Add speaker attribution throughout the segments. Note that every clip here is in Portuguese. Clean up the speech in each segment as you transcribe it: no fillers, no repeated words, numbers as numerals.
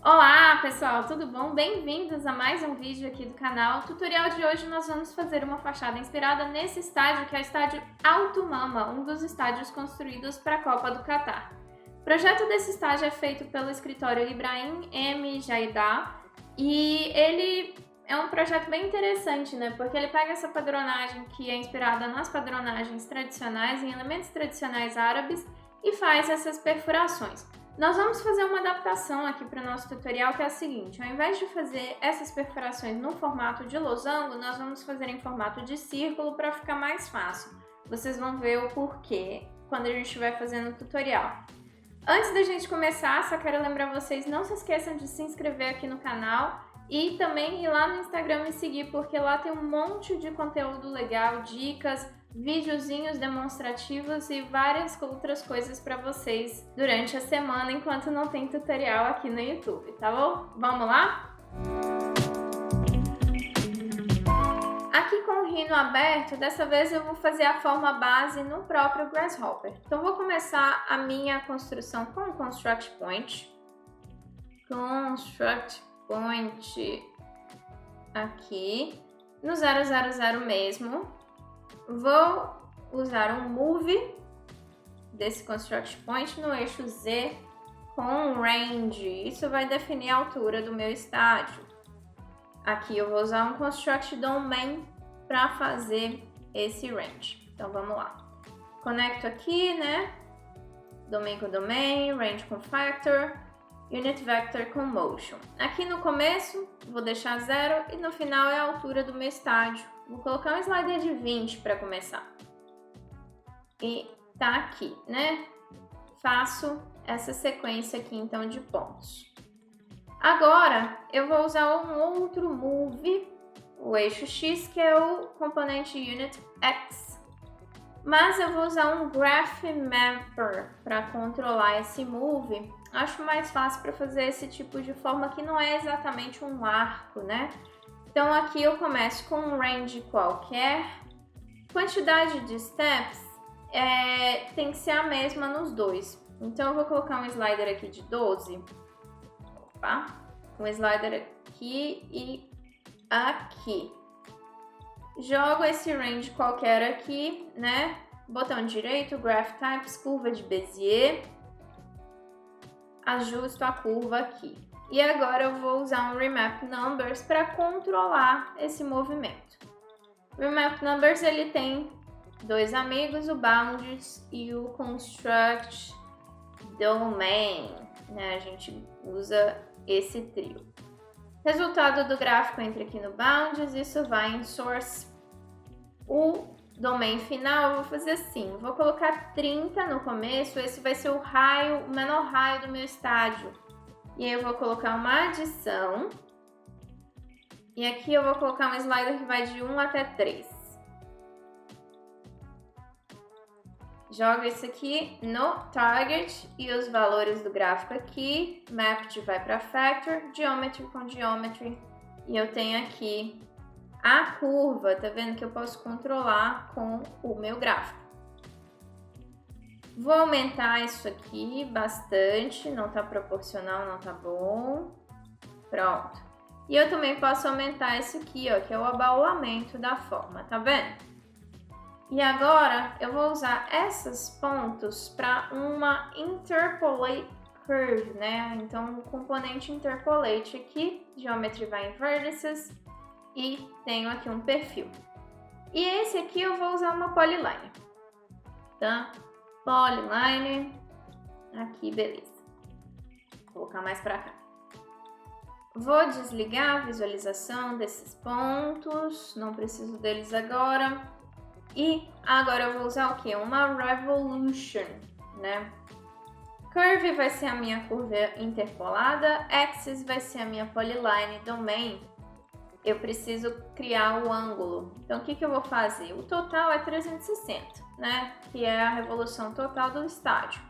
Speaker 1: Olá pessoal, tudo bom? Bem-vindos a mais um vídeo aqui do canal. No tutorial de hoje nós vamos fazer uma fachada inspirada nesse estádio, que é o estádio Alto Mama, um dos estádios construídos para a Copa do Catar. O projeto desse estádio é feito pelo escritório Ibrahim M. Jaida e ele é um projeto bem interessante, né? Porque ele pega essa padronagem que é inspirada nas padronagens tradicionais, em elementos tradicionais árabes, e faz essas perfurações. Nós vamos fazer uma adaptação aqui para o nosso tutorial, que é a seguinte: ao invés de fazer essas perfurações no formato de losango, nós vamos fazer em formato de círculo para ficar mais fácil. Vocês vão ver o porquê quando a gente estiver fazendo o tutorial. Antes da gente começar, só quero lembrar vocês, não se esqueçam de se inscrever aqui no canal e também ir lá no Instagram me seguir, porque lá tem um monte de conteúdo legal, dicas, videozinhos demonstrativos e várias outras coisas para vocês durante a semana, enquanto não tem tutorial aqui no YouTube, tá bom? Vamos lá? Aqui com o rhino aberto, dessa vez eu vou fazer a forma base no próprio Grasshopper. Então vou começar a minha construção com o Construct Point. Construct Point aqui no 000 mesmo. Vou usar um Move desse Construct Point no eixo Z com Range. Isso vai definir a altura do meu estádio. Aqui eu vou usar um Construct Domain para fazer esse Range. Então vamos lá. Conecto aqui, né? Domain com Domain, Range com Factor, Unit Vector com Motion. Aqui no começo vou deixar 0 e no final é a altura do meu estádio. Vou colocar um slider de 20 para começar. E tá aqui, né? Faço essa sequência aqui então de pontos. Agora eu vou usar um outro Move, o eixo X, que é o componente Unit X. Mas eu vou usar um Graph Mapper para controlar esse Move. Acho mais fácil para fazer esse tipo de forma que não é exatamente um arco, né? Então aqui eu começo com um range qualquer. Quantidade de steps tem que ser a mesma nos dois. Então eu vou colocar um slider aqui de 12. Opa! Um slider aqui e aqui. Jogo esse range qualquer aqui, né? Botão direito, Graph Types, curva de Bezier. Ajusto a curva aqui. E agora eu vou usar um Remap Numbers para controlar esse movimento. O Remap Numbers ele tem dois amigos, o Boundaries e o Construct Domain, né? A gente usa esse trio. Resultado do gráfico entra aqui no Boundaries, isso vai em Source. O domain final eu vou fazer assim, vou colocar 30 no começo, esse vai ser o menor raio do meu estádio. E aí eu vou colocar uma adição. E aqui eu vou colocar um slider que vai de 1 até 3. Jogo isso aqui no Target e os valores do gráfico aqui. Mapped vai para Factor, Geometry com Geometry. E eu tenho aqui a curva, tá vendo que eu posso controlar com o meu gráfico. Vou aumentar isso aqui bastante, não tá proporcional, não tá bom. Pronto. E eu também posso aumentar esse aqui, ó, que é o abaulamento da forma, tá vendo? E agora eu vou usar esses pontos para uma Interpolate Curve, né? Então, um componente Interpolate aqui, Geometry vai em Vertices e tenho aqui um perfil. E esse aqui eu vou usar uma Polyline, tá? Polyline, aqui, beleza. Vou colocar mais para cá. Vou desligar a visualização desses pontos, não preciso deles agora. E agora eu vou usar o que? Uma Revolution, né? Curve vai ser a minha curva interpolada, Axis vai ser a minha Polyline Domain. Eu preciso criar o ângulo. Então, o que eu vou fazer? O total é 360, né? Que é a revolução total do estádio.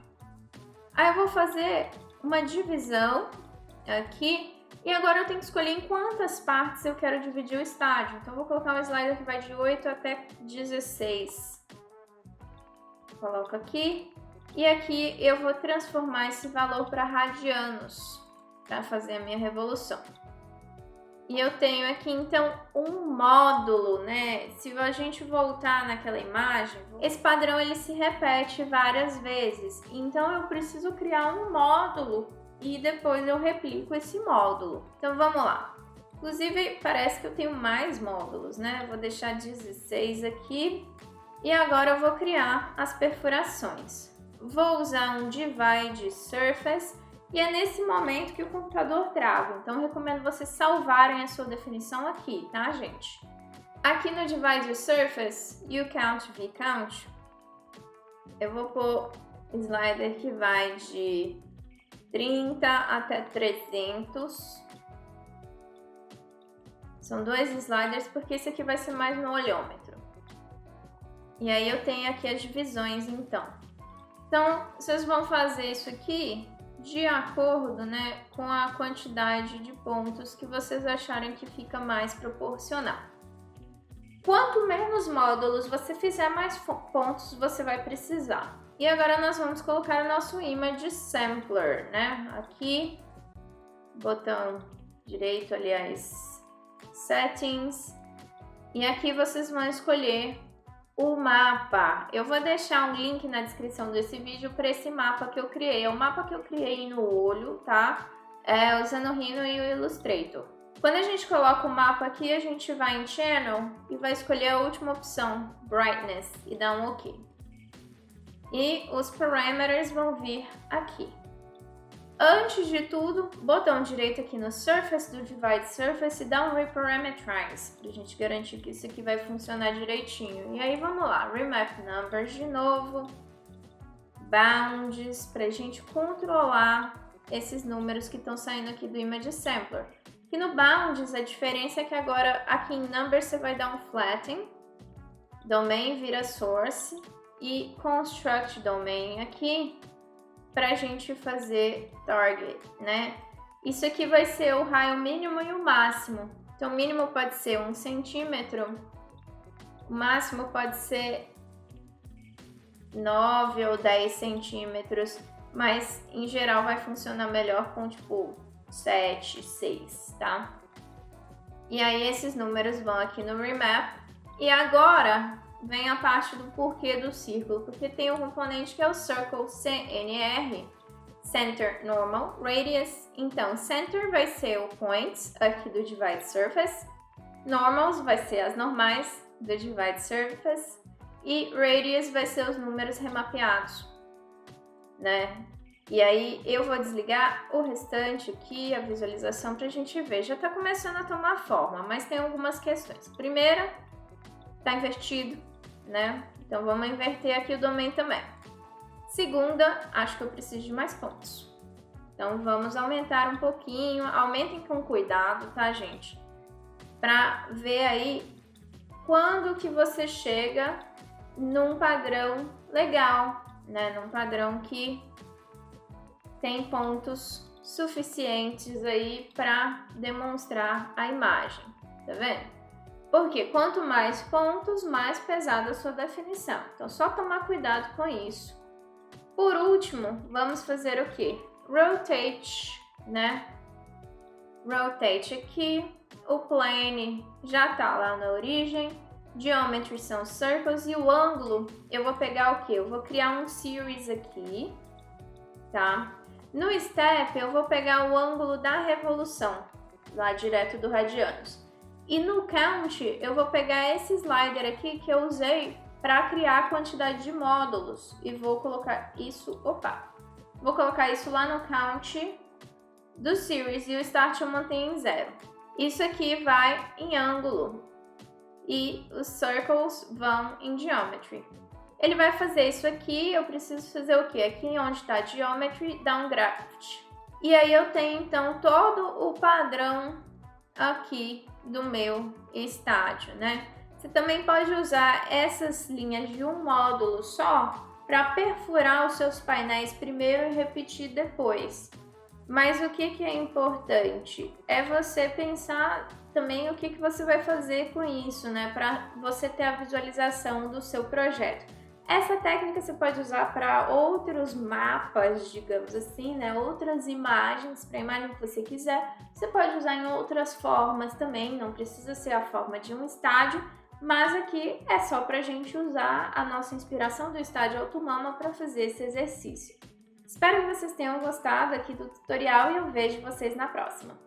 Speaker 1: Aí eu vou fazer uma divisão aqui. E agora eu tenho que escolher em quantas partes eu quero dividir o estádio. Então, eu vou colocar um slider que vai de 8 até 16. Coloco aqui. E aqui eu vou transformar esse valor para radianos. para fazer a minha revolução. E eu tenho aqui, então, um módulo, né? Se a gente voltar naquela imagem, esse padrão ele se repete várias vezes. Então, eu preciso criar um módulo e depois eu replico esse módulo. Então, vamos lá. Inclusive, parece que eu tenho mais módulos, né? Eu vou deixar 16 aqui. E agora eu vou criar as perfurações. Vou usar um Divide Surface. E é nesse momento que o computador trava. Então, eu recomendo vocês salvarem a sua definição aqui, tá, gente? Aqui no Divide Surface, UCount, VCount, eu vou pôr slider que vai de 30 até 300. São dois sliders, porque esse aqui vai ser mais no olhômetro. E aí eu tenho aqui as divisões, então. Então, vocês vão fazer isso aqui de acordo, né, com a quantidade de pontos que vocês acharem que fica mais proporcional. Quanto menos módulos você fizer, mais pontos você vai precisar. E agora nós vamos colocar o nosso Image Sampler, né? Aqui, botão direito, aliás, Settings. E aqui vocês vão escolher o mapa. Eu vou deixar um link na descrição desse vídeo para esse mapa que eu criei. É o mapa que eu criei no olho, tá? Usando o Rhino e o Illustrator. Quando a gente coloca o mapa aqui, a gente vai em Channel e vai escolher a última opção, Brightness, e dar um OK. E os parameters vão vir aqui. Antes de tudo, botão direito aqui no Surface do Divide Surface e dá um Reparameterize, pra gente garantir que isso aqui vai funcionar direitinho. E aí vamos lá, Remap Numbers de novo, Bounds, pra gente controlar esses números que estão saindo aqui do Image Sampler. E no Bounds, a diferença é que agora aqui em Numbers você vai dar um Flatten, Domain vira Source e Construct Domain aqui, para a gente fazer target, né? Isso aqui vai ser o raio mínimo e o máximo. Então, o mínimo pode ser 1 centímetro, o máximo pode ser 9 ou 10 centímetros, mas em geral vai funcionar melhor com tipo 7, 6, tá? E aí esses números vão aqui no Remap. E agora vem a parte do porquê do círculo, porque tem um componente que é o Circle CNR, Center, Normal, Radius. Então, Center vai ser o Points aqui do Divide Surface, Normals vai ser as normais do Divide Surface e Radius vai ser os números remapeados, né? E aí eu vou desligar o restante aqui, a visualização, pra gente ver. Já tá começando a tomar forma, mas tem algumas questões. Primeira, tá invertido, né? Então vamos inverter aqui o domain também. Segunda, acho que eu preciso de mais pontos. Então vamos aumentar um pouquinho, aumentem com cuidado, tá, gente? Pra ver aí quando que você chega num padrão legal, né? Num padrão que tem pontos suficientes aí para demonstrar a imagem, tá vendo? Porque quanto mais pontos, mais pesada a sua definição. Então, só tomar cuidado com isso. Por último, vamos fazer o quê? Rotate, né? Rotate aqui. O plane já tá lá na origem. Geometry são circles. E o ângulo, eu vou pegar o quê? Eu vou criar um series aqui, tá? No step, eu vou pegar o ângulo da revolução, lá direto do radianos. E no count, eu vou pegar esse slider aqui que eu usei para criar a quantidade de módulos. E vou colocar isso, vou colocar isso lá no count do series e o start eu mantenho em 0. Isso aqui vai em ângulo e os circles vão em geometry. Ele vai fazer isso aqui, eu preciso fazer o quê? Aqui onde está Geometry, Downgraft. E aí eu tenho, então, todo o padrão aqui do meu estádio, né? Você também pode usar essas linhas de um módulo só para perfurar os seus painéis primeiro e repetir depois. Mas o que é importante? É você pensar também o que você vai fazer com isso, né? Para você ter a visualização do seu projeto. Essa técnica você pode usar para outros mapas, digamos assim, né? Outras imagens, para a imagem que você quiser. Você pode usar em outras formas também, não precisa ser a forma de um estádio, mas aqui é só para a gente usar a nossa inspiração do estádio Automama para fazer esse exercício. Espero que vocês tenham gostado aqui do tutorial e eu vejo vocês na próxima.